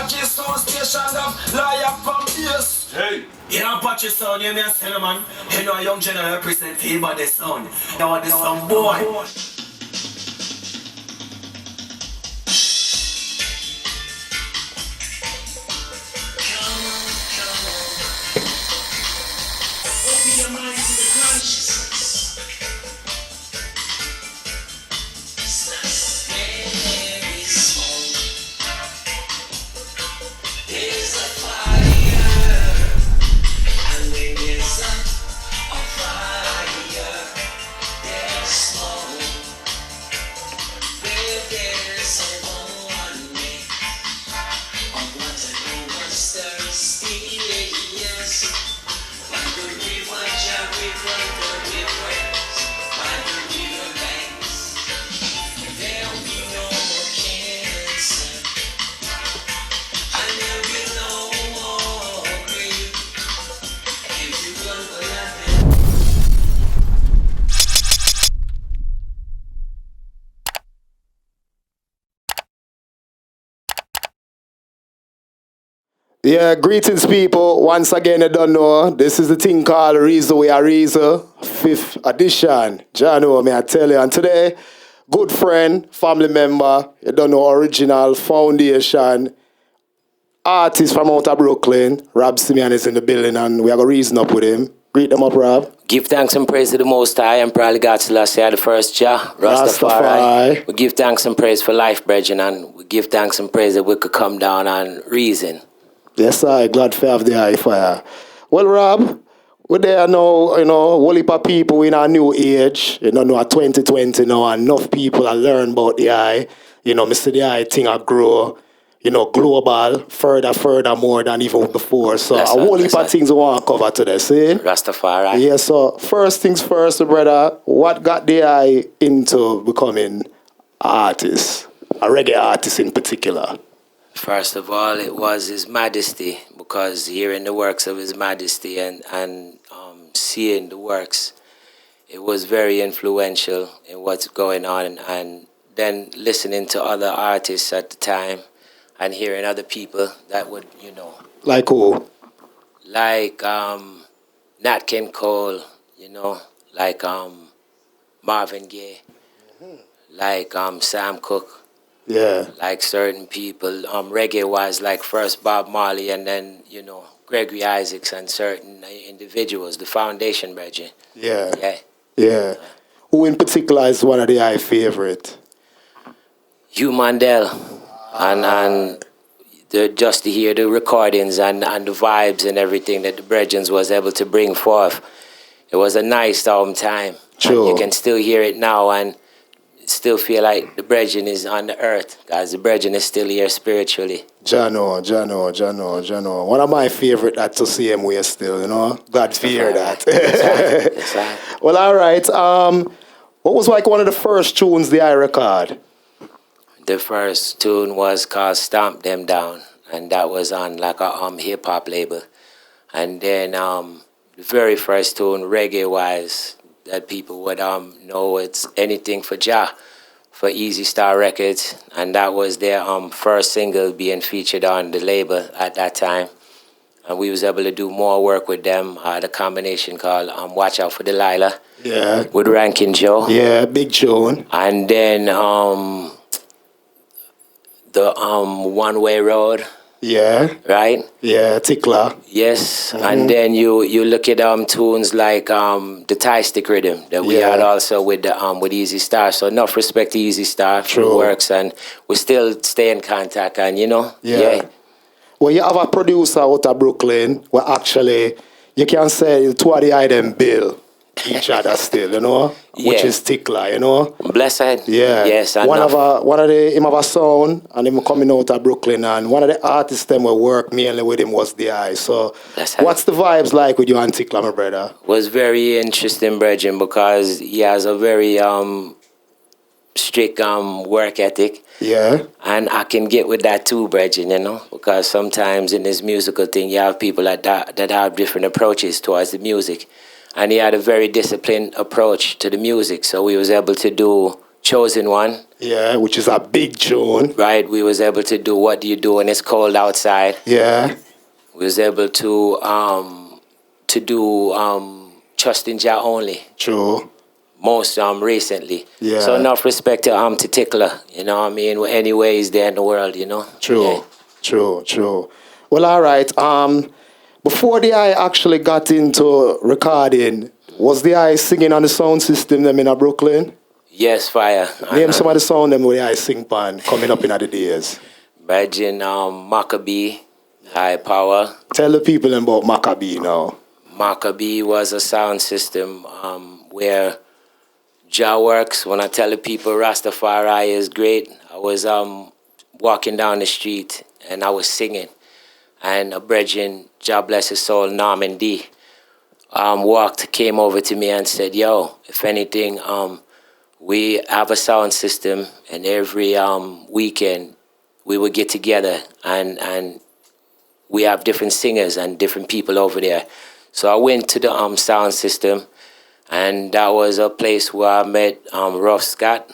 Keystone Station of Liar from Bass. Hey. Yeah, Apache sound, you know, Symeonn. You know, a young general represent Hiphop the sound. Now this some boy. Yeah, greetings people. Once again, you don't know, this is the thing called Reason We Are Reason, 5th edition. Jano, may I tell you. And today, good friend, family member, you don't know, original foundation, artist from out of Brooklyn, Rob Symeonn is in the building and we have a reason up with him. Greet them up, Rob. Give thanks and praise to the Most High and probably God Selassie, the first Jah, Rastafari. We give thanks and praise for life, brethren, and we give thanks and praise that we could come down and reason. Yes, I glad to have the eye fire. Well, Rob, we're there now, you know, whole heap of people in our new age, you know, 2020 now, and enough people are learn about the eye. You know, Mr. The eye thing I grow, you know, global, further more than even before. So a whole heap of things we want to cover today, see? Rastafari. Yeah, so first things first, brother, what got the eye into becoming an artist, a reggae artist in particular? First of all, it was His Majesty, because hearing the works of His Majesty and seeing the works, it was very influential in what's going on. And then listening to other artists at the time and hearing other people that would, you know. Like who? Like Nat King Cole, you know, like Marvin Gaye, like Sam Cooke. Yeah. Like certain people, reggae-wise, like first Bob Marley and then, you know, Gregory Isaacs and certain individuals, the foundation, brethren. Yeah. Yeah. Yeah. Who in particular is one of the eye favorite? Hugh Mandel. And just to hear the recordings and the vibes and everything that the brethren was able to bring forth. It was a nice time. Sure. And you can still hear it now and still feel like the brethren is on the earth, because the brethren is still here spiritually. Jano. One of my favorite that to see him we're still, you know. Glad to hear that. That's right. Well, all right. What was like one of the first tunes the I record? The first tune was called Stomp Them Down, and that was on like a hip-hop label. And then the very first tune, reggae-wise, that people would know, it's Anything for Jah for Easy Star Records, and that was their first single being featured on the label at that time. And we was able to do more work with them, the combination called Watch Out for Delilah. Yeah. With Rankin Joe. Yeah, big tune. And then the One Way Road. Yeah. Right? Yeah, Tickler. Yes. Mm-hmm. And then you look at tunes like the Tie Stick Rhythm that we had also with Easy Star. So enough respect to Easy Star for the works, and we still stay in contact, and you know. Yeah. Well, you have a producer out of Brooklyn where actually you can say two of the items bill each other still, you know, which is Tickler, you know. Blessed. Yeah. Yes. One of him have a sound, and him coming out of Brooklyn, and one of the artists them will work mainly with him was the eye. So, what's the vibes like with you and Tickler, my brother? Was very interesting, brethren, because he has a very strict work ethic. Yeah. And I can get with that too, brethren, you know, because sometimes in this musical thing, you have people that have different approaches towards the music. And he had a very disciplined approach to the music, so we was able to do Chosen One. Yeah, which is a big tune. Right, we was able to do What Do You Do When It's Cold Outside. Yeah. We was able to do Trust in Jah Only. True. Most recently. Yeah. So enough respect to Tickler, you know what I mean? Anyway, he's there in the world, you know? True. Yeah. True. Well, all right. Before the I actually got into recording, was the I singing on the sound system them in Brooklyn? Yes, fire. Name some of the sound them where the I sing pan coming up in the days. Virgin Maccabee, High Power. Tell the people them about Maccabee now. Maccabee was a sound system where Jah works. When I tell the people Rastafari is great, I was walking down the street and I was singing. And a brethren, Jah bless his soul, Norman D, came over to me and said, yo, if anything, we have a sound system and every weekend we would get together and we have different singers and different people over there. So I went to the sound system, and that was a place where I met Rough Scott.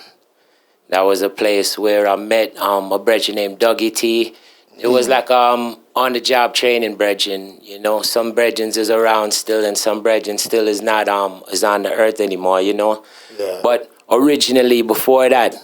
That was a place where I met a brethren named Dougie T. It was like on-the-job training brethren. You know, some brethren is around still, and some brethren still is not is on the earth anymore. You know, Yeah. But originally, before that,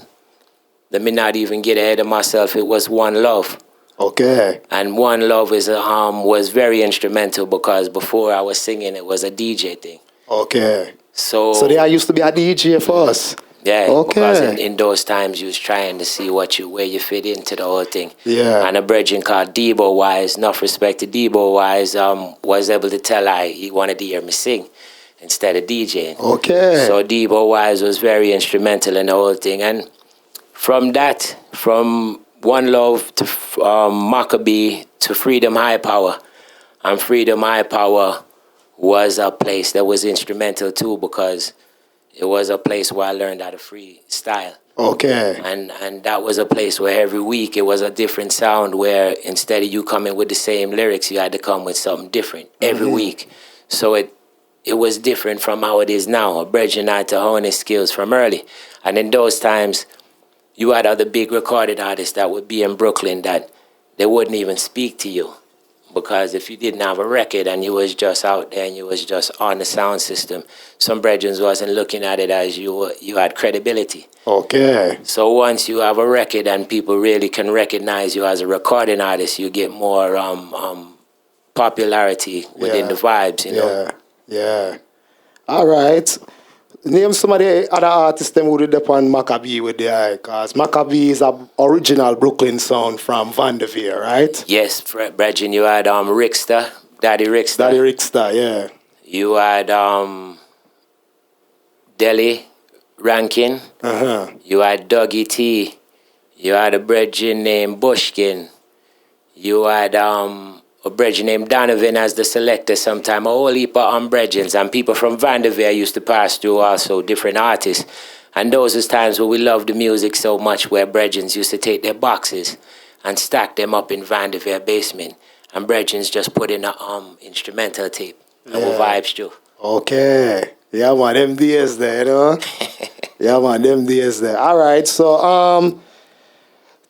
let me not even get ahead of myself. It was One Love. Okay. And One Love was very instrumental because before I was singing, it was a DJ thing. Okay. So there used to be a DJ for us. yeah, Okay. because in those times you was trying to see where you fit into the whole thing. Yeah. And a brethren called Debo Wise, enough respect to Debo Wise, was able to tell he wanted to hear me sing instead of DJing. Okay. So Debo Wise was very instrumental in the whole thing. And from One Love to Maccabee to Freedom High Power. And Freedom High Power was a place that was instrumental too because it was a place where I learned how to freestyle. Okay. And that was a place where every week it was a different sound where instead of you coming with the same lyrics, you had to come with something different every week. So it was different from how it is now. A brethren had to hone his skills from early. And in those times, you had other big recorded artists that would be in Brooklyn that they wouldn't even speak to you. Because if you didn't have a record and you was just out there and you was just on the sound system, some brethren wasn't looking at it as you had credibility. Okay. So once you have a record and people really can recognize you as a recording artist, you get more popularity within the vibes, you know. Yeah. All right. Name some of the other artists them who did on Maccabee with the eye, because Maccabee is an original Brooklyn sound from Vanderveer, right? Yes, brethren, you had Rickster, Daddy Rickster. Daddy Rickster, yeah. You had Deli Rankin. Uh-huh. You had Dougie T. You had a brethren named Bushkin. You had a brethren named Donovan as the selector sometime. A whole heap of brethren and people from Vanderveer used to pass through also, different artists. And those was times where we loved the music so much where brethren used to take their boxes and stack them up in Vanderveer basement. And brethren just put in a instrumental tape. And we vibes too. Okay. Yeah, man, them days there, you know? Yeah, man, them days there. All right, so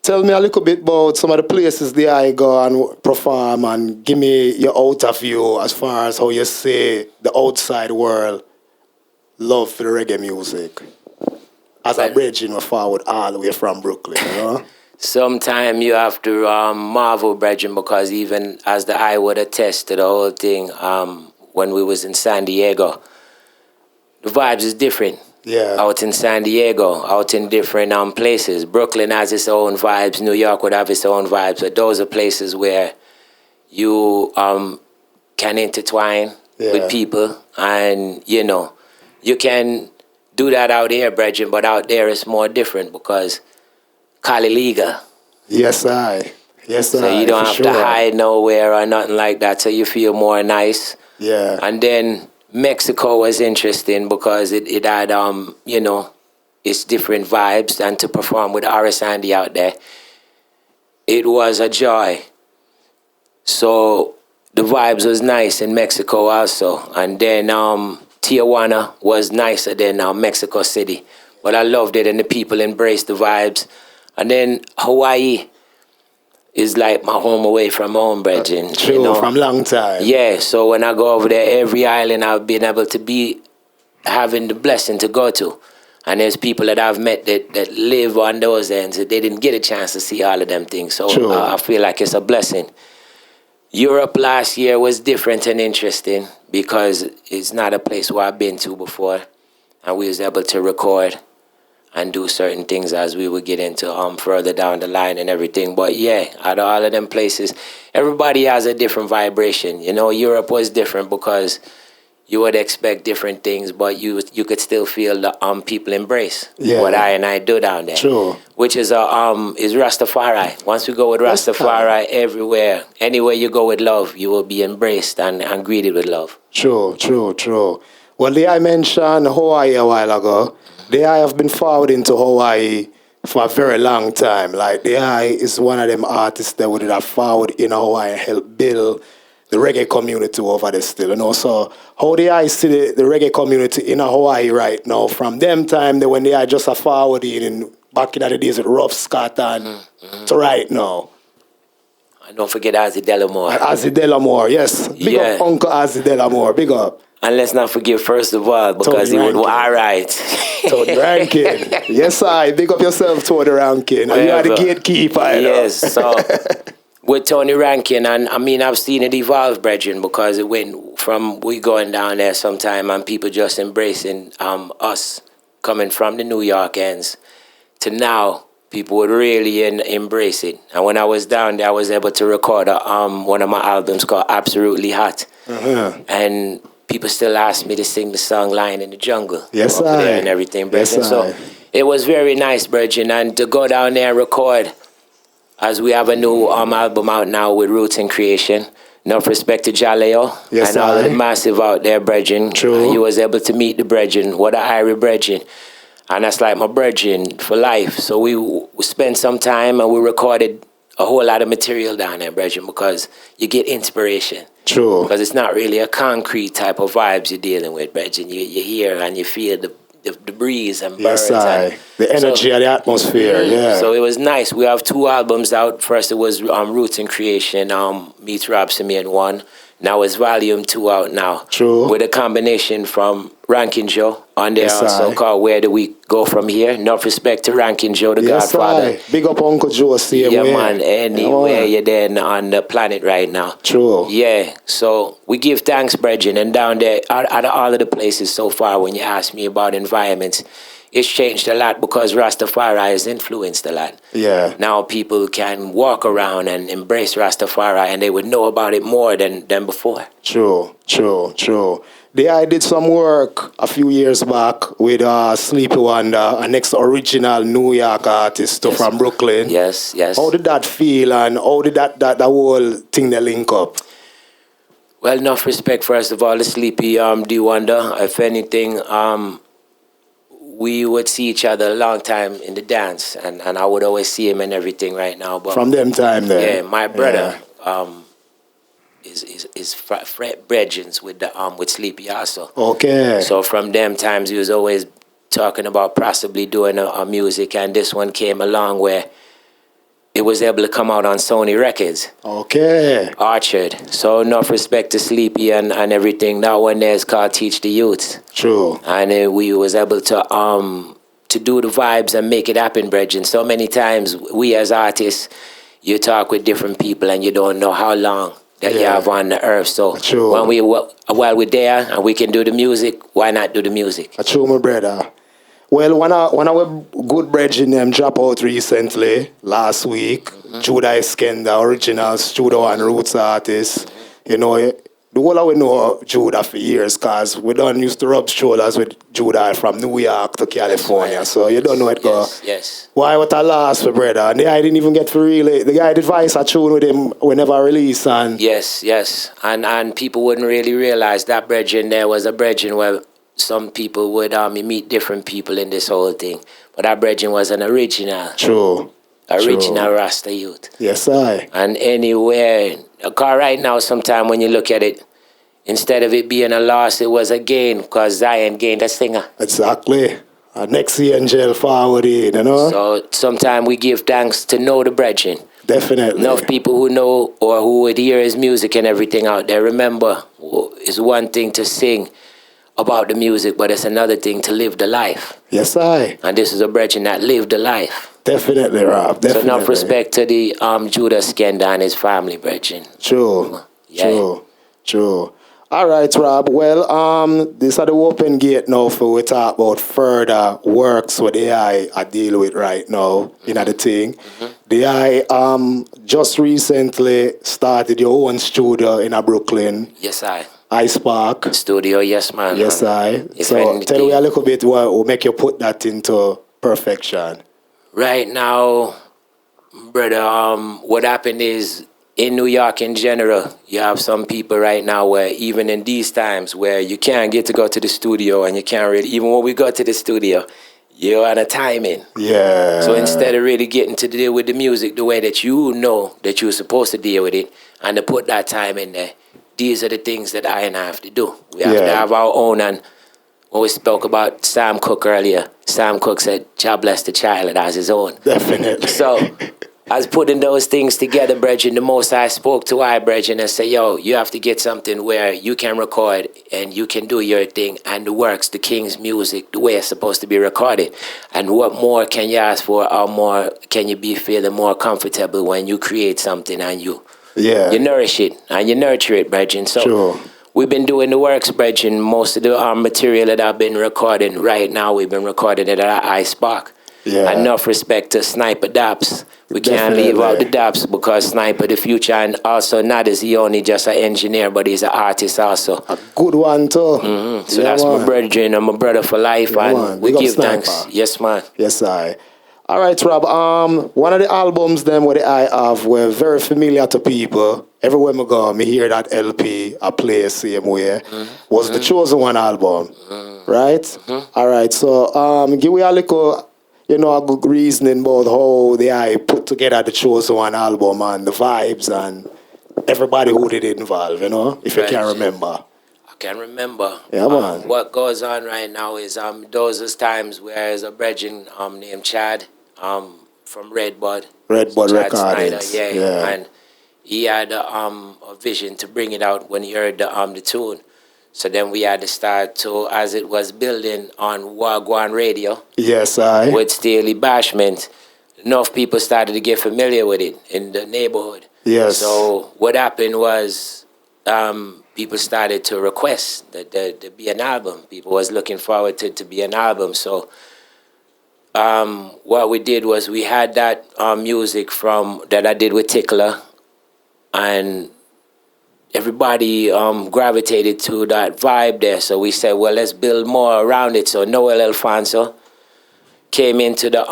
tell me a little bit about some of the places there I go and perform and give me your out of view as far as how you say the outside world love for the reggae music. As a bridging we forward all the way from Brooklyn, you know? Sometime you have to marvel, brethren, because even as the eye would attest to the whole thing, when we was in San Diego, the vibes is different. Yeah. Out in San Diego, out in different places. Brooklyn has its own vibes. New York would have its own vibes. But those are places where you can intertwine with people. And, you know, you can do that out here, brethren. But out there it's more different because Cali legal. Yes, I. So you don't have to hide nowhere or nothing like that. So you feel more nice. Yeah. And then Mexico was interesting because it had, you know, its different vibes. And to perform with Horace Andy out there, it was a joy. So the vibes was nice in Mexico also. And then Tijuana was nicer than Mexico City. but I loved it, and the people embraced the vibes. And then Hawaii is like my home away from home, brethren. True, you know? from long time. Yeah, so when I go over there, every island I've been able to be having the blessing to go to. And there's people that I've met that live on those ends that they didn't get a chance to see all of them things. So I feel like it's a blessing. Europe last year was different and interesting because it's not a place where I've been to before. And we was able to record and do certain things as we would get into further down the line and everything. But yeah, out of all of them places, everybody has a different vibration. You know, Europe was different because you would expect different things, but you could still feel the people embrace what I and I do down there. True. Which is Rastafari. Once we go with Rastafari everywhere, anywhere you go with love, you will be embraced and greeted with love. True. Well, I mentioned Hawaii a while ago. I have been forwarding to Hawaii for a very long time. Like, I is one of them artists that would have forward in Hawaii and help build the reggae community over there still. And also, how I see the reggae community in Hawaii right now, from them time when they are just a forwarding and back in the days with Rough Scott and to right now. And don't forget Ozzy Delamore. Ozzy Delamore, yes. Big up Uncle Ozzy Delamore, big up. And let's not forget, first of all, because he would, all right. Tony Rankin. Yes, big up yourself, Tony Rankin. You are the gatekeeper. Yes, so with Tony Rankin, and I mean, I've seen it evolve, brethren, because it went from we going down there sometime and people just embracing us coming from the New York ends to now people would really embrace it. And when I was down there, I was able to record one of my albums called Absolutely Hot. And people still ask me to sing the song Lion in the Jungle. Yes, over there and everything, brethren. Yes, so it was very nice, brethren, and to go down there and record, as we have a new album out now with Roots and Creation. Enough respect to Jaleo and all of the massive out there, brethren. True. You was able to meet the brethren. What a Irie brethren. And that's like my brethren for life. So we spent some time and we recorded a whole lot of material down there, brethren, because you get inspiration. True. Because it's not really a concrete type of vibes you're dealing with, brethren. You hear and you feel the breeze and birds. Yes, the energy of the atmosphere, yeah. So it was nice. We have 2 albums out. First, it was Roots and Creation, meets Rob Symeonn 1. Now it's Volume 2 out now. True. With a combination from Rankin Joe on there also called Where Do We Go From Here? Enough respect to Rankin Joe, the Godfather. Big up Uncle Joe, same way. Man, anywhere you're there on the planet right now. True. Yeah, so we give thanks, brethren, and down there, out of all of the places so far, when you ask me about environments, it's changed a lot because Rastafari has influenced a lot. Yeah. Now people can walk around and embrace Rastafari and they would know about it more than before. True. I did some work a few years back with Sleepy Wonder, a next original New York artist from Brooklyn. Yes. How did that feel and how did that whole thing link up? Well, enough respect, first of all, to Sleepy D Wonder. If anything, we would see each other a long time in the dance, and I would always see him and everything right now. But from them time there. Yeah, my brother is Fred Bredgens with Sleepy also. Okay. So from them times, he was always talking about possibly doing a music, and this one came along where it was able to come out on Sony Records. Okay. Orchard. So enough respect to Sleepy and everything. That one there is called Teach the Youth. True. And we was able to do the vibes and make it happen, brethren. So many times we as artists, you talk with different people and you don't know how long that you have on the earth. So True. while we're there and we can do the music, why not do the music? True, my brother. Well, one of our good brethren them drop out recently, last week. Judah Iskender, original Studio and Roots artist. You know, the whole of we know Judah for years because we done used to rub shoulders with Judah from New York to California. Right. So you don't know it go. Yes. Why what a loss for brother? And the guy didn't even get to really. The guy did voice a tune with him whenever release and. Yes. And people wouldn't really realize that brethren there was a brethren where some people would meet different people in this whole thing. But that brethren was an original. True. Original Rasta youth. Yes, I. And anywhere, because right now, sometimes when you look at it, instead of it being a loss, it was a gain because Zion gained a singer. Exactly. Next angel forward in, you know? So sometimes we give thanks to know the brethren. Definitely. Enough people who know or who would hear his music and everything out there. Remember, it's one thing to sing about the music, but it's another thing to live the life. Yes, I. And this is a brethren that lived the life. Definitely, Rob. Definitely. So enough respect to the Judas Skenda and his family, brethren. True. Yeah. True. All right, Rob. Well, this are the open gate now for we talk about further works what the I deal with right now in the thing. Mm-hmm. The I just recently started your own studio in Brooklyn. Yes, I. Ice Park. Studio, yes, man. Yes, I. If So anything, tell me a little bit what will make you put that into perfection. right now, brother, what happened is in New York in general, you have some people right now where even in these times where you can't get to go to the studio and you can't really, even when we go to the studio, you're on a timing. Yeah. So instead of really getting to deal with the music the way that you know that you're supposed to deal with it and to put that time in there, these are the things that I and I have to do. We have to have our own. And when we spoke about Sam Cooke earlier, Sam Cooke said, God bless the child that has his own. Definitely. So I was putting those things together, brethren. The most I spoke to I, brethren, and say, yo, you have to get something where you can record and you can do your thing and the works, the King's music, the way it's supposed to be recorded. And what more can you ask for or more can you be feeling more comfortable when you create something and you nourish it and you nurture it, brethren. So we've been doing the works, brethren. Most of the material that I've been recording right now, we've been recording it at Ice Park. Yeah. Enough respect to Sniper Daps. We can't leave out the Daps because Sniper the future, and also not is he only just an engineer, but he's an artist also. A good one too. Mm-hmm. So that's my brethren and my brother for life, and we give thanks. Yes, man. Yes, I. All right, Rob. One of the albums them what I have were very familiar to people. Everywhere I go, me hear that LP I play same way. Was the Chosen One album, right? All right. So give me a little. A good reasoning about how I put together the Chosen One album and the vibes and everybody who did it involved, if you can remember. I can remember. Yeah, man. What goes on right now is those is times where there's a brethren named Chad from Redbud. Redbud Chad Recordings. Snyder, yeah. And he had a vision to bring it out when he heard the tune. So then we had to start to, as it was building on Wagwan Radio. Yes, I. With Staley Bashment, enough people started to get familiar with it in the neighborhood. Yes. So what happened was people started to request that there be an album. People was looking forward to be an album. So what we did was we had that music that I did with Tickler, and everybody gravitated to that vibe there. So we said, well, let's build more around it. So Noel Alfonso came into the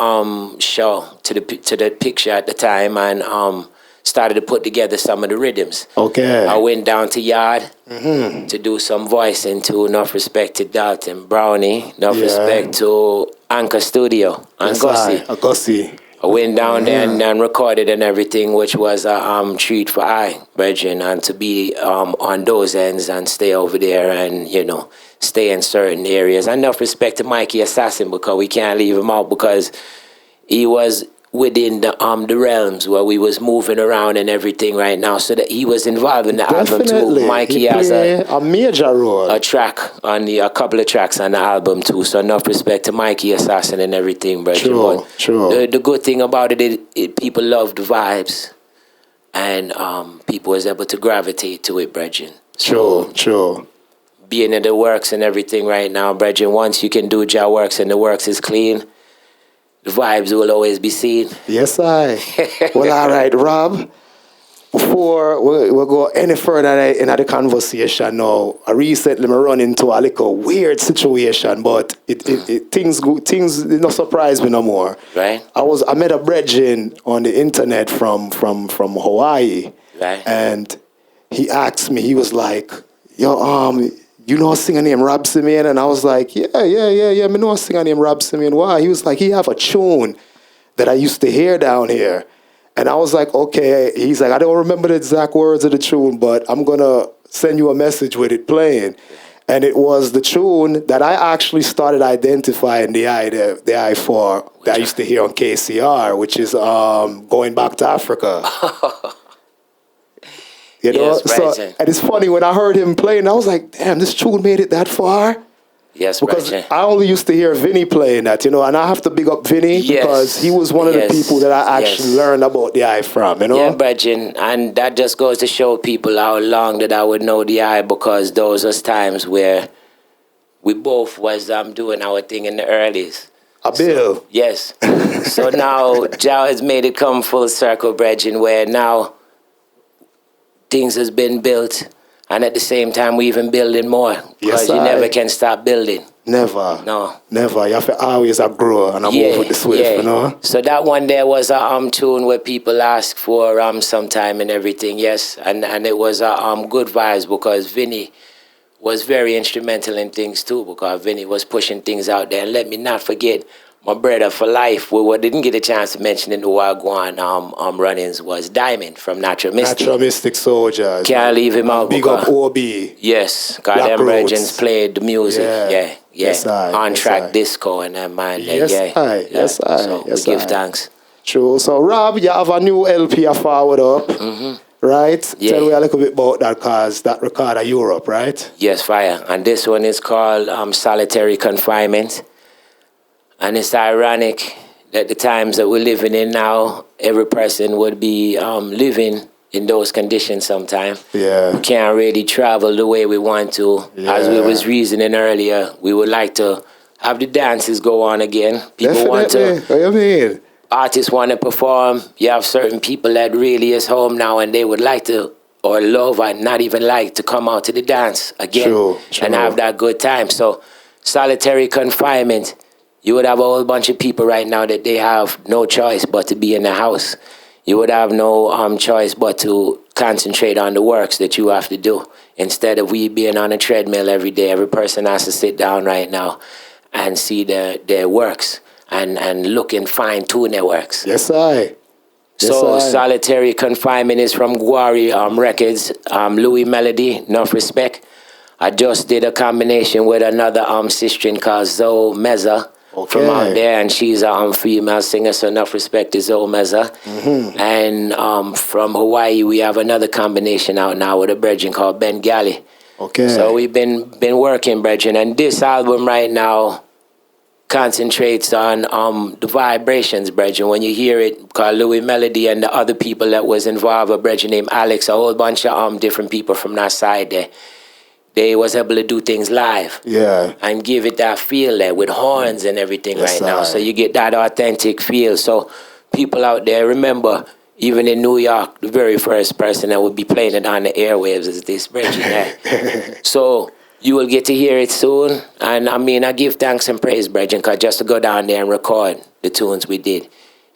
show, to the picture at the time, and started to put together some of the rhythms. Okay. I went down to Yard to do some voicing to enough respect to Dalton Brownie, enough respect to Anchor Studio and Gussie. I went down there and recorded and everything, which was a treat for I, brethren, and to be on those ends and stay over there and, stay in certain areas. Enough respect to Mikey Assassin, because we can't leave him out, because he was within the realms where we was moving around and everything right now, so that he was involved in the album too. Mikey has a major role. A couple of tracks on the album too. So enough respect to Mikey Assassin and everything, bro. True. The good thing about it, people loved the vibes, and people was able to gravitate to it, brethren. True. Being in the works and everything right now, brethren. Once you can do your works and the works is clean, the vibes will always be seen. Yes, I. Well, all right, Rob. Before we go any further in the conversation now, I recently run into a little weird situation, but things did not surprise me no more. Right. I met a brethren on the internet from Hawaii. Right. And he asked me, he was like, yo, you know a singer named Rob Symeonn? And I was like, yeah, I know a singer named Rob Symeonn. Why? He was like, he have a tune that I used to hear down here. And I was like, okay. He's like, I don't remember the exact words of the tune, but I'm going to send you a message with it playing. And it was the tune that I actually started identifying the I for that I used to hear on KCR, which is Going Back to Africa. You know, Yes, so Bridget. and it's funny when I heard him playing, I was like, damn, this tune made it that far. Yes, Because Bridget. I only used to hear Vinny playing that, you know, and I have to big up Vinny Yes. because he was one of the Yes. people that I actually Yes. learned about the I from, you know. Yeah, Bridget, and that just goes to show people how long that I would know the I, because those was times where we both was doing our thing in the earlies. A bill. Yes. So now Jah has made it come full circle, Bridget, where now things has been built, and at the same time we even building more, because you never can stop building. Never. No. Never. You have to always grow and move with the swift, you know. So that one there was a tune where people ask for sometime and everything, yes, and it was good vibes, because Vinny was very instrumental in things too, because Vinny was pushing things out there. And let me not forget my brother for life, we didn't get a chance to mention in the Wagwan run-ins, was Diamond from Natural Mystic. Natural Mystic Soldiers. Can't leave him out. Big up OB. Yes, because them Bridgens played the music. Yeah. Yes, On track disco and that man. Yes, Yes, So we give thanks. True. So Rob, you have a new LP a forward up. Right? Yeah. Tell me a little bit about that, because that record of Europe, right? Yes, fire. And this one is called Solitary Confinement. And it's ironic that the times that we're living in now, every person would be living in those conditions sometime. Yeah. We can't really travel the way we want to. As we was reasoning earlier, we would like to have the dances go on again. People want to... What do you mean? Artists want to perform. You have certain people that really is home now, and they would like to, or love, and not even like to come out to the dance again. True. And have that good time. So solitary confinement, you would have a whole bunch of people right now that they have no choice but to be in the house. You would have no choice but to concentrate on the works that you have to do. Instead of we being on a treadmill every day, every person has to sit down right now and see their works and look and fine-tune their works. Yes, I. So solitary confinement is from Gwari Records, Louis Melody, enough respect. I just did a combination with another sister called Zoe Meza from out there, and she's a female singer, so enough respect to Zoe Meza. And from Hawaii, we have another combination out now with a brethren called Ben Galley. Okay. So we've been working, brethren, and this album right now concentrates on the vibrations, brethren. When you hear it, called Louis Melody and the other people that was involved, a brethren named Alex, a whole bunch of different people from that side there. They was able to do things live. Yeah. And give it that feel there with horns and everything Yes, right now. So you get that authentic feel. So people out there, remember, even in New York, the very first person that would be playing it on the airwaves is this brethren there. So you will get to hear it soon. And I mean, I give thanks and praise, brethren, because just to go down there and record the tunes we did,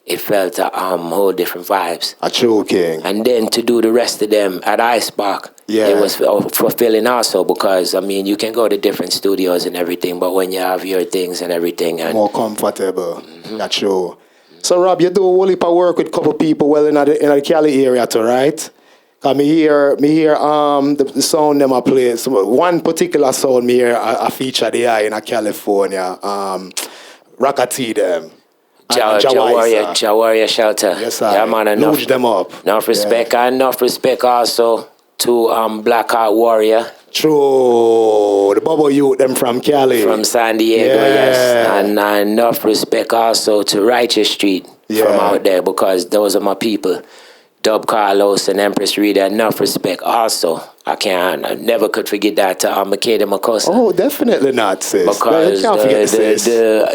it felt whole different vibes. A true king. And then to do the rest of them at Ice Park, it was fulfilling also, because, I mean, you can go to different studios and everything, but when you have your things and everything... And more comfortable. That's true. So, Rob, you do a whole heap of work with a couple people in the Cali area too, right? Cause me hear the sound them I play. So one particular sound me hear I feature the eye in California. Rockatee them. Jawaria Shelter. Yes, sir. Yeah, man, enough them up. Enough respect, and enough respect also to Black Heart Warrior. True. The bubble youth them from Cali. From San Diego, yes. And enough respect also to Righteous Street from out there, because those are my people. Dub Carlos and Empress Rita, enough respect also. I never could forget that to Makeda Makosa. Oh, definitely not, sis. Because the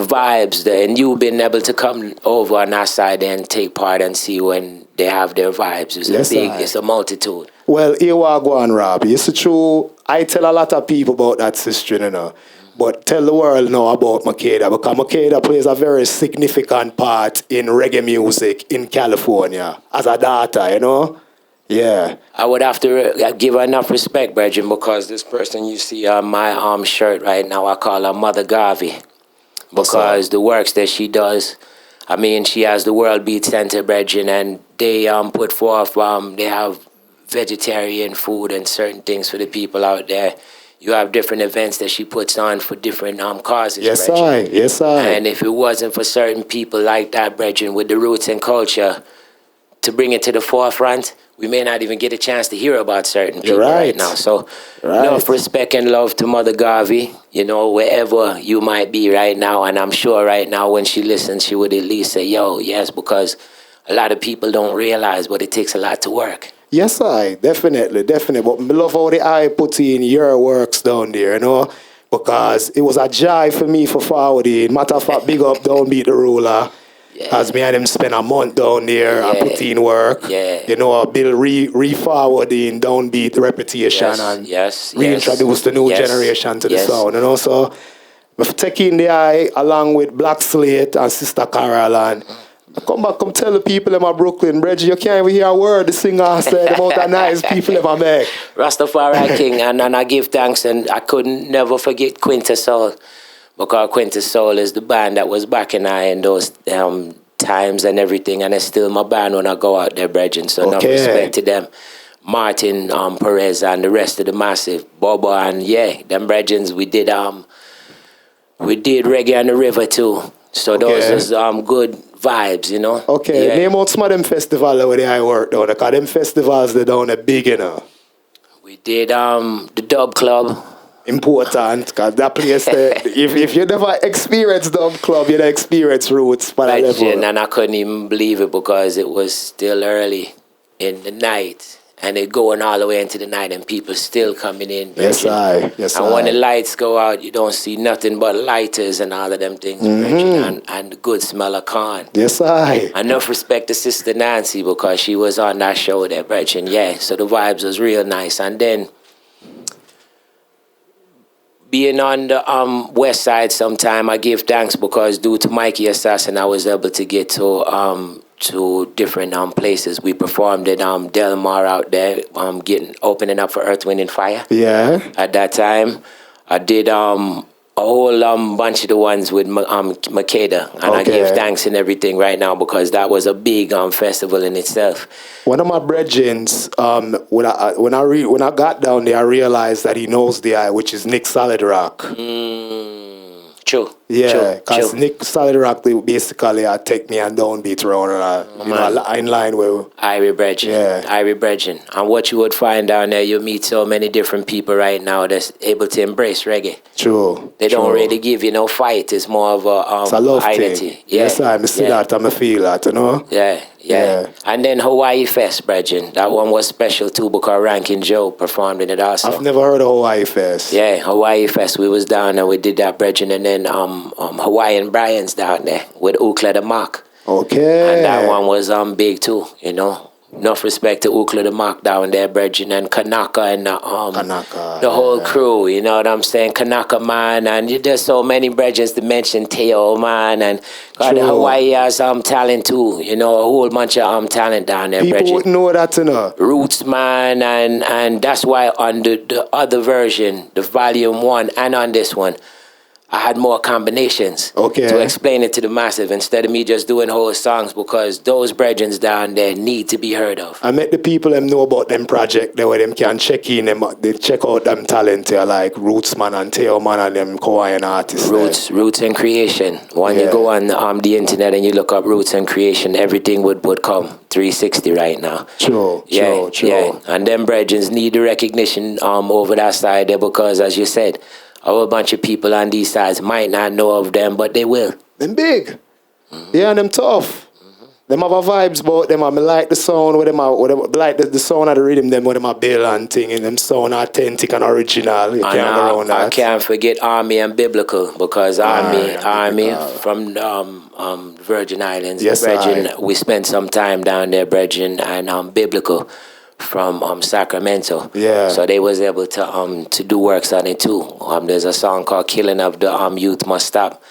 vibes there, and you being able to come over on our side and take part and see when they have their vibes. It's a multitude. Well, here we go on, Rob. It's true. I tell a lot of people about that sister, you know. But tell the world now about Makeda, because Makeda plays a very significant part in reggae music in California as a daughter, you know? Yeah. I would have to give her enough respect, brethren, because this person you see on my shirt right now, I call her Mother Garvey. Because the works that she does, I mean, she has the World Beat Center, brethren, and they put forth, they have vegetarian food and certain things for the people out there. You have different events that she puts on for different causes, Yes, brethren. Yes, I. And if it wasn't for certain people like that, brethren, with the roots and culture, to bring it to the forefront, we may not even get a chance to hear about certain people right now. So, enough respect and love to Mother Garvey, you know, wherever you might be right now. And I'm sure right now when she listens, she would at least say, yo, yes, because a lot of people don't realize, but it takes a lot to work. Yes, I. Definitely. But I love how the eye put in your works down there, you know, because it was a joy for me for forwarding. Matter of fact, big up Downbeat the Ruler. As me and him spend a month down there and put in work. You know, build re-forwarding, downbeat reputation and reintroduce the new generation to the sound. And also, we've taken the eye along with Black Slate and Sister Carol and come tell the people in my Brooklyn, Reggie, you can't even hear a word the singer said about the nice people ever make. Rastafari King, and I give thanks, and I couldn't never forget Quintessol. Because Quintessol is the band that was backing I in those times and everything, and it's still my band when I go out there, brethren. So enough respect to them. Martin Perez and the rest of the massive, Bobo and them brethren. We did Reggae on the River too. So those was good vibes, you know. Name out some of them festivals where I work down, because them festivals they down a big, you know. We did the Dub Club. Important, because that place, if you never experienced Dub Club, you don't experience Roots. And I couldn't even believe it because it was still early in the night. And it going all the way into the night and people still coming in. Yes, I. And when the lights go out, you don't see nothing but lighters and all of them things, and the good smell of corn. Yes, I. Enough respect to Sister Nancy because she was on that show there, brethren. So the vibes was real nice. And then being on the west side sometime, I give thanks because due to Mikey Assassin, I was able to get to different places. We performed at Del Mar out there, opening up for Earth, Wind and Fire. At that time, I did a whole bunch of the ones with Makeda, and I give thanks and everything right now because that was a big festival in itself. One of my brethrens, when I got down there, I realized that he knows the eye, which is Nick Solid Rock. True. Because Nick Solid Rock basically take me and Downbeat around in line with Irie Brethren. And what you would find down there, you meet so many different people right now that's able to embrace reggae. True. They don't really give you no fight. It's more of a it's a love identity. Thing. Yes, I see that. I feel that, you know. And then Hawaii Fest, brethren. That one was special too because Rankin Joe performed in it also. I've never heard of Hawaii Fest. Hawaii Fest. We was down and we did that, brethren. And then Hawaiian Brian's down there with Ukla the Mock. And that one was big too, you know. Enough respect to Ukla the Mock down there, brethren, and Kanaka and the whole crew, you know what I'm saying? Kanaka, man, and there's so many brethren to mention, Teo, man, and God, Hawaii has talent too, you know, a whole bunch of talent down there, people brethren. Wouldn't know that, you know. Roots, man, and that's why on the other version, the volume 1 and on this one, I had more combinations to explain it to the massive instead of me just doing whole songs because those brethren down there need to be heard of. I make the people them know about them project there where them can check in them, they check out them talent here like Roots man and Teo man and them Hawaiian artists. Roots and Creation. When you go on the internet and you look up Roots and Creation, everything would come 360 right now. True. And them brethren need the recognition over that side there because as you said, a whole bunch of people on these sides might not know of them, but they will. Them big. And them tough. Them have a vibes about them. I like the sound with them, like the sound of the rhythm, them with them a bill and thing, and them sound authentic and original. You can't go around that. I can't forget Army and Biblical, because Army from Virgin Islands. Brethren, we spent some time down there, brethren, and Biblical from Sacramento. So they was able to do works on it too. There's a song called Killing of the Youth Must Stop,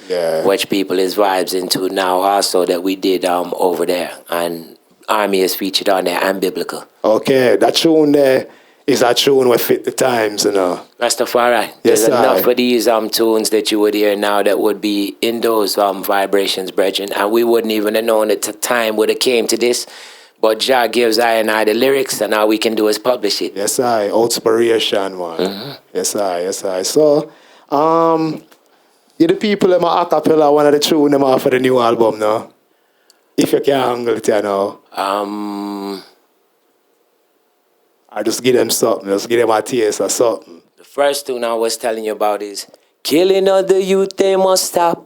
which people is vibes into now also that we did over there. And Army is featured on there and Biblical. That tune there is a tune that fit the times, you know. Rastafari. There's enough of these tunes that you would hear now that would be in those vibrations, brethren. And we wouldn't even have known at the time would have came to this But Jah gives I and I the lyrics, and all we can do is publish it. Yes, I. Inspiration, man. Mm-hmm. Yes, I. So, you the people in my acapella, one of the tune them off of the new album now. If you can handle it, you know. I just give them something. Just give them a taste or something. The first tune I was telling you about is killing all the youth, they must stop.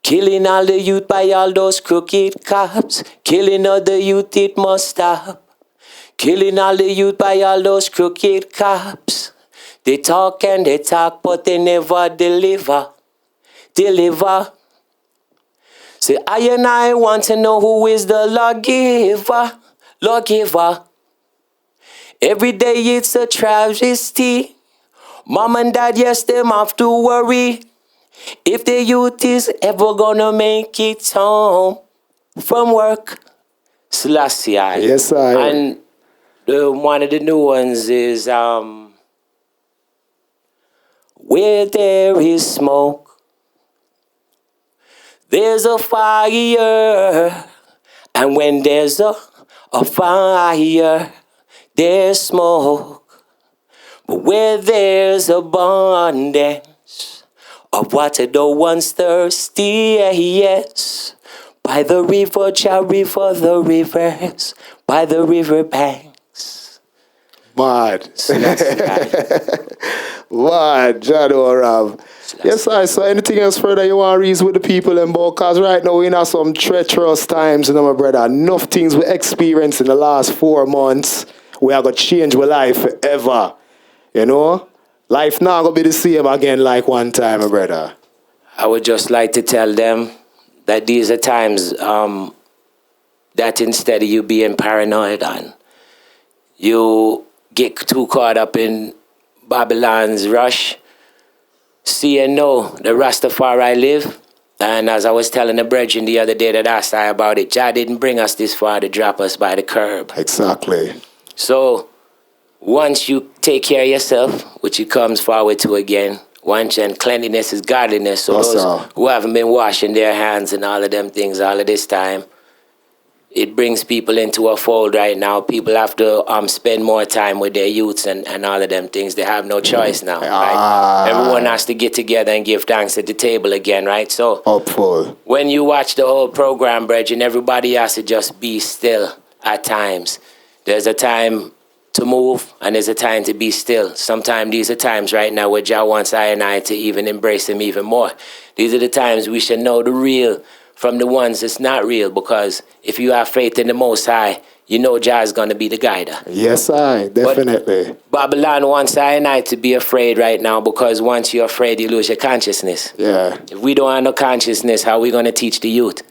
Killing all the youth by all those crooked cops. Killing all the youth, it must stop. Killing all the youth by all those crooked cops. They talk and they talk, but they never deliver. Deliver. Say, I and I want to know who is the lawgiver. Lawgiver. Every day it's a travesty. Mom and dad, yes, them have to worry if the youth is ever gonna make it home from work. Selassie. Yes, I. And one of the new ones is where there is smoke, there's a fire. And when there's a fire, there's smoke. But where there's abundance of water, the one's thirsty, yes. By the river, Jah river, the rivers, by the river banks. Mad. Mad, Jado Rav. Yes, I. So anything else further you want to reason with the people and because right now we're in some treacherous times, you know, my brother. Enough things we experienced in the last 4 months. We are going to change our life forever. You know? Life now going to be the same again like one time, my brother. I would just like to tell them that these are times that instead of you being paranoid and you get too caught up in Babylon's rush, see and know the Rastafari live. And as I was telling the brethren the other day that asked I about it, Jah didn't bring us this far to drop us by the curb. Exactly. So once you take care of yourself, which it comes forward to again, once, and cleanliness is godliness. So those who haven't been washing their hands and all of them things all of this time, it brings people into a fold right now. People have to spend more time with their youths and all of them things. They have no choice now, right? Everyone has to get together and give thanks at the table again, right? So hopeful. When you watch the whole program, Bridget, everybody has to just be still at times. There's a time to move, and there's a time to be still. Sometimes these are times right now where Jah wants I and I to even embrace him even more. These are the times we should know the real from the ones that's not real, because if you have faith in the Most High, you know Jah is going to be the guider. Yes, I, definitely. But Babylon wants I and I to be afraid right now, because once you're afraid, you lose your consciousness. Yeah. If we don't have no consciousness, how are we going to teach the youth?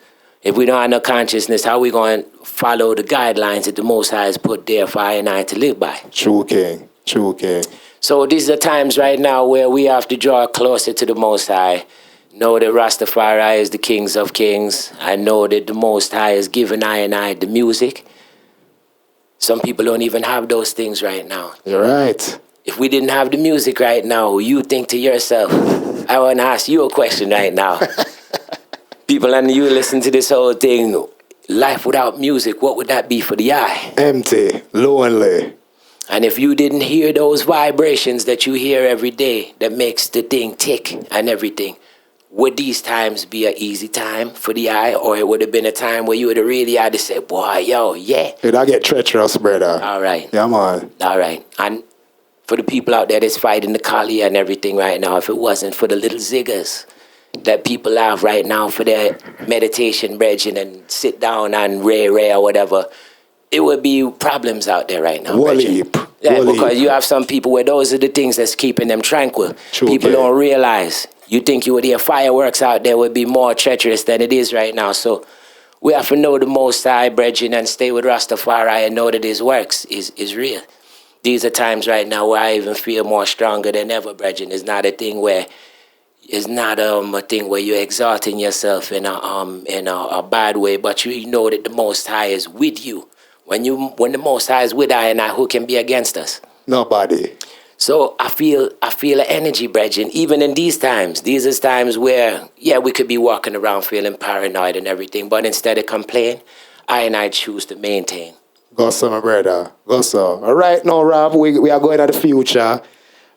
If we don't have no consciousness, how are we going to follow the guidelines that the Most High has put there for I and I to live by? True King. True King. So these are times right now where we have to draw closer to the Most High. Know that Rastafari is the kings of kings. I know that the Most High has given I and I the music. Some people don't even have those things right now. You're right. If we didn't have the music right now, you think to yourself, I want to ask you a question right now. People, and you listen to this whole thing, life without music, what would that be for the eye? Empty, lonely. And if you didn't hear those vibrations that you hear every day that makes the thing tick and everything, would these times be an easy time for the eye, or it would have been a time where you would have really had to say, boy, yo, yeah. Did I get treacherous, brother? All right. Yeah, man. All right. And for the people out there that's fighting the Kali and everything right now, if it wasn't for the little ziggers that people have right now for their meditation, brethren, and sit down and ray or whatever, it would be problems out there right now. Yeah, because you have some people where those are the things that's keeping them tranquil. True, people don't realize. You think you would hear fireworks out there would be more treacherous than it is right now. So we have to know the Most High, brethren, and stay with Rastafari and know that his works is real. These are times right now where I even feel more stronger than ever, brethren. It's not a thing where you're exalting yourself in a bad way, but you know that the Most High is with you. When the Most High is with I and I, who can be against us? Nobody. So I feel an energy, brethren, even in these times. These are times where, yeah, we could be walking around feeling paranoid and everything, but instead of complain, I choose to maintain. Go so, my brother. Go so. All right, now, Rob, we are going to the future.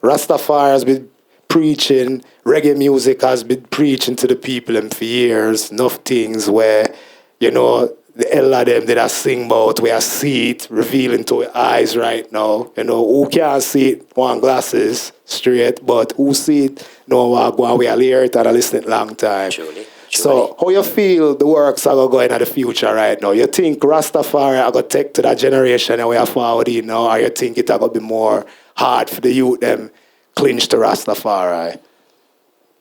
Rastafari has been preaching, reggae music has been preaching to the people and for years. Enough things where, you know, the hell of them that I sing about, we are see it revealing to our eyes right now. You know, who can't see it, one glasses straight, but who see it, no, we are hear it and I listen it long time. Truly. So, how you feel the works are going into the future right now? You think Rastafari are going to take to that generation and we are forward in now, or you think it are going to be more hard for the youth them clinch to Rastafari?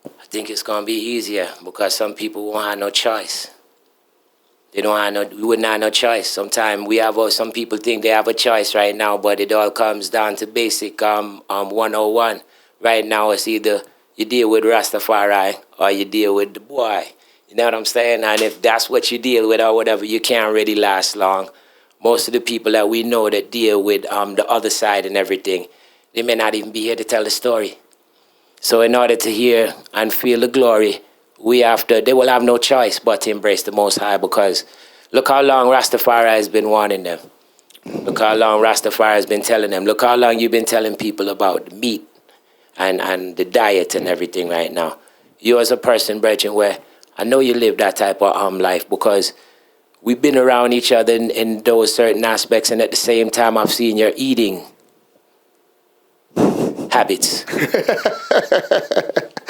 I think it's going to be easier because some people won't have no choice. They don't have no, we wouldn't have no choice. Sometimes some people think they have a choice right now, but it all comes down to basic 101. Right now, it's either you deal with Rastafari or you deal with the boy. You know what I'm saying? And if that's what you deal with or whatever, you can't really last long. Most of the people that we know that deal with the other side and everything, they may not even be here to tell the story. So in order to hear and feel the glory, they will have no choice but to embrace the Most High, because look how long Rastafari has been warning them. Look how long Rastafari has been telling them. Look how long you've been telling people about meat and the diet and everything right now. You as a person, Brethren, where I know you live that type of life, because we've been around each other in those certain aspects, and at the same time I've seen your eating habits.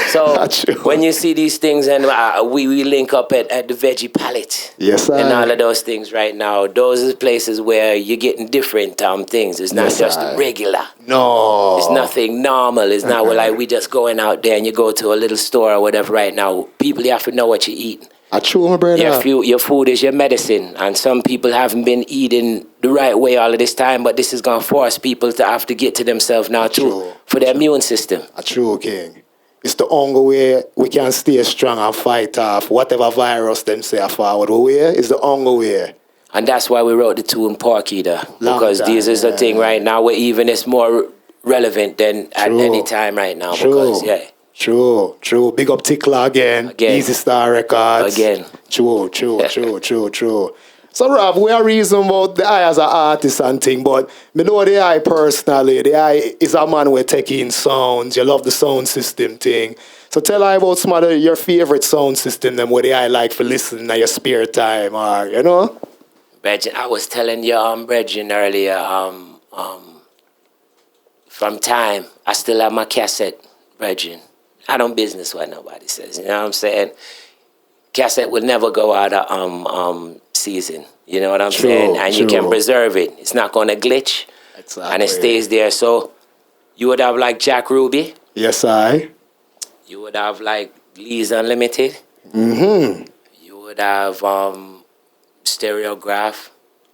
So when you see these things, and we link up at the Veggie Palette, yes, sir, and all of those things right now, those are places where you're getting different things. It's not yes, just sir, regular. No. It's nothing normal. It's not like we just going out there and you go to a little store or whatever right now. People, you have to know what you eat. I true, my brother. Your food is your medicine, and some people haven't been eating the right way all of this time, but this is going to force people to have to get to themselves now too, for their immune system. A true, King. It's the only way we can stay strong and fight off whatever virus them say are forward way. It's the only way. And that's why we wrote the tune Pork Eater, because this is a thing right now where even it's more relevant than at any time right now. True. Because, True. Big up Tickler again. Easy Star Records. Again. True. So, Rob, we are reason about the eye as an artist and thing, but me know the eye personally. The eye is a man who take in sounds. You love the sound system thing. So tell I about some of your favorite sound system, them where the eye like for listening at your spare time, or, you know? Brethren, I was telling you, Brethren, earlier, from time, I still have my cassette, Brethren. I don't business what nobody says, you know what I'm saying? Cassette will never go out of season, you know what I'm saying? And you can preserve it. It's not going to glitch, and it stays there. So you would have like Jack Ruby. Yes, I. You would have like Lee's Unlimited. Mm-hmm. You would have Stereograph.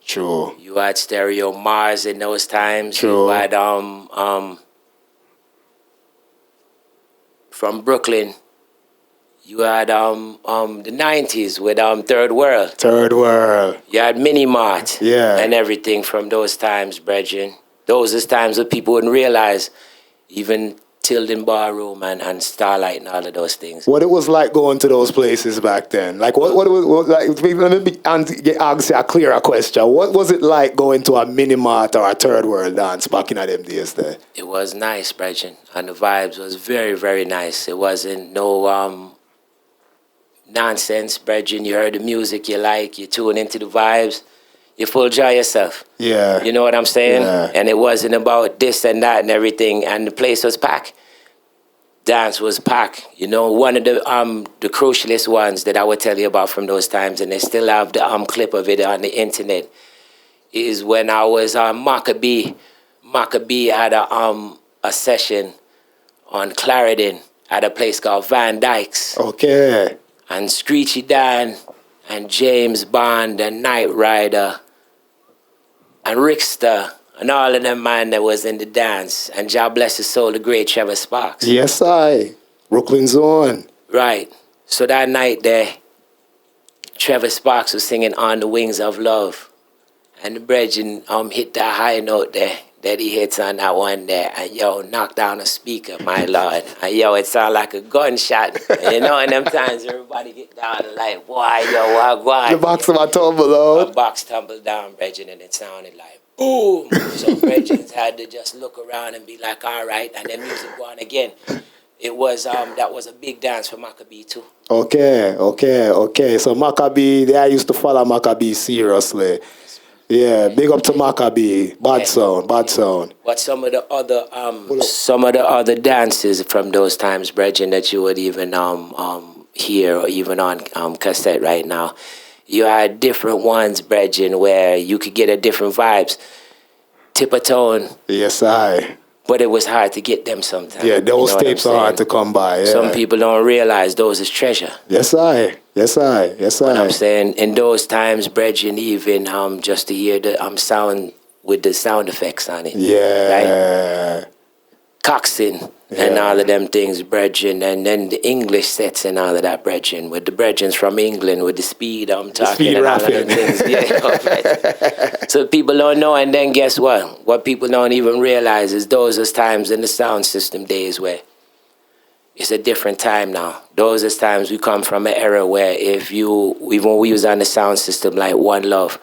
True. You had Stereo Mars in those times. True. You had from Brooklyn. You had the 90s with Third World. Third World. You had Mini Mart. Yeah. And everything from those times, Brethren. Those is times that people wouldn't realize, even Tilden Barroom and Starlight and all of those things. What it was like going to those places back then? Like, what was like? Let me ask you a clearer question. What was it like going to a Mini Mart or a Third World dance back in them days there? It was nice, Brethren. And the vibes was very, very nice. It wasn't no nonsense, Brethren. You heard the music you like, you tune into the vibes, you full enjoy yourself. Yeah. You know what I'm saying? Yeah. And it wasn't about this and that and everything, and the place was packed. Dance was packed. You know, one of the crucialest ones that I would tell you about from those times, and they still have the clip of it on the internet, is when I was on Maccabee. Maccabee had a session on Clarendon at a place called Van Dyke's. Okay. And Screechy Dan and James Bond and Knight Rider and Rickster and all of them man that was in the dance. And God bless his soul, the great Trevor Sparks. Yes, I. Brooklyn's own. Right. So that night there, Trevor Sparks was singing On the Wings of Love. And the brethren hit that high note there. that he hits on that one there, and yo, knock down a speaker, my lord. And yo, it sound like a gunshot. You know, in them times, everybody get down and like, boy, yo, what? The box of my tumble A out. box tumbled down, Bridget, and it sounded like boom. So Bridget had to just look around and be like, all right, and then music go on again. It was that was a big dance for Maccabee too. Okay. So Maccabee, I used to follow Maccabee seriously. Yeah, big up to Maccabee. Bad sound. But some of the other dances from those times, Bridget, that you would even hear or even on cassette right now, you had different ones, Bridget, where you could get a different vibes. Tip a tone. Yes, I. But it was hard to get them sometimes. Yeah, those tapes are hard to come by. Yeah. Some people don't realize those is treasure. Yes, I. But I'm saying in those times, Bridget, even just to hear the sound with the sound effects on it. Yeah. Right? Coxing and all of them things, Bridget, and then the English sets and all of that, Bridget, with the Bridgets from England, with the speed I'm talking speed and rapping. all of them things. Yeah, so people don't know, and then guess what? What people don't even realize is those are times in the sound system days where it's a different time now. Those are times we come from an era where even when we was on the sound system like One Love,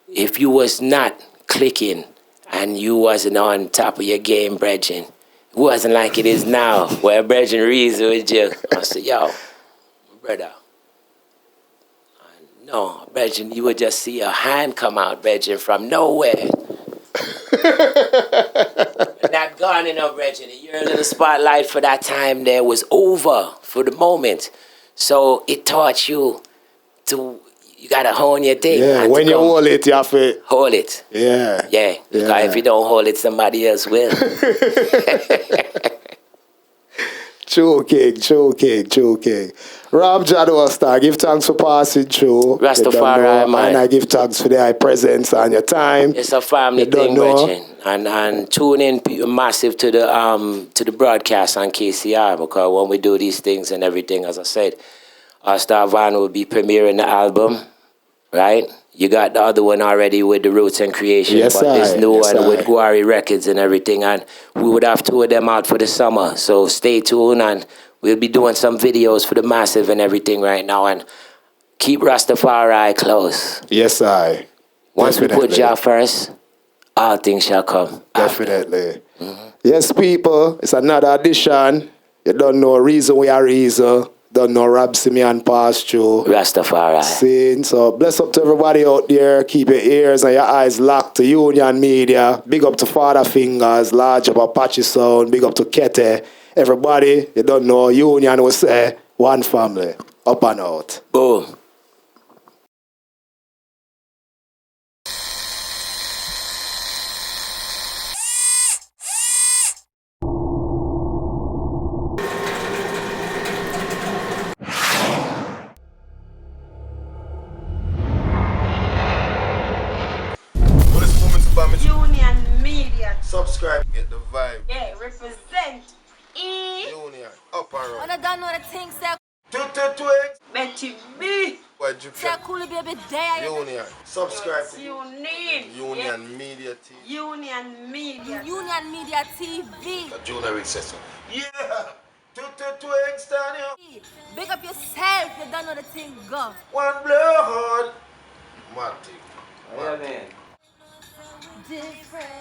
if you was not clicking and you wasn't on top of your game, Bridget, it wasn't like it is now, where Bridget reads with you. I said, yo, brother. No, Bridget, you would just see a hand come out, Bridget, from nowhere. Not gone enough, Bridget. Your little spotlight for that time there was over for the moment. So it taught you you gotta hone your thing. Yeah, when you hold it, you have to hold it. Yeah. Because if you don't hold it, somebody else will. True king. Rob Allstar, give thanks for passing through. Rastafari, man. And I give thanks for the presence and your time. It's a family thing, Bridget. And tune in massive to the broadcast on KCR, because when we do these things and everything, as I said, Allstar Vaughn will be premiering the album, right? You got the other one already with the Roots and Creation, this new one with Guari Records and everything, and we would have two of them out for the summer. So stay tuned, and we'll be doing some videos for the massive and everything right now, and keep Rastafari close. Yes, I. Once we put Jah first, all things shall come. Definitely. Yes, people, it's another edition. You don't know reason we are reason. Don't know Rab Symeonn pass through. Rastafari. Scene. So bless up to everybody out there. Keep your ears and your eyes locked to Union Media. Big up to Father Fingers. Large up Apache Sound. Big up to Kete. Everybody, you don't know, Union will say, one family. Up and out. Boom. Union Media. Subscribe, get the vibe. Yeah, represent Union, up and When round. I don't know the things that Twigs. Betty B. Why drip say cool baby there. Union, subscribe to Union. Union Media TV. Union Media. Union Media TV. Junior Recessor. Yeah. Twigs, stand here. Big up yourself, you don't know the thing go. One blood. Marty. Yeah, man. Different.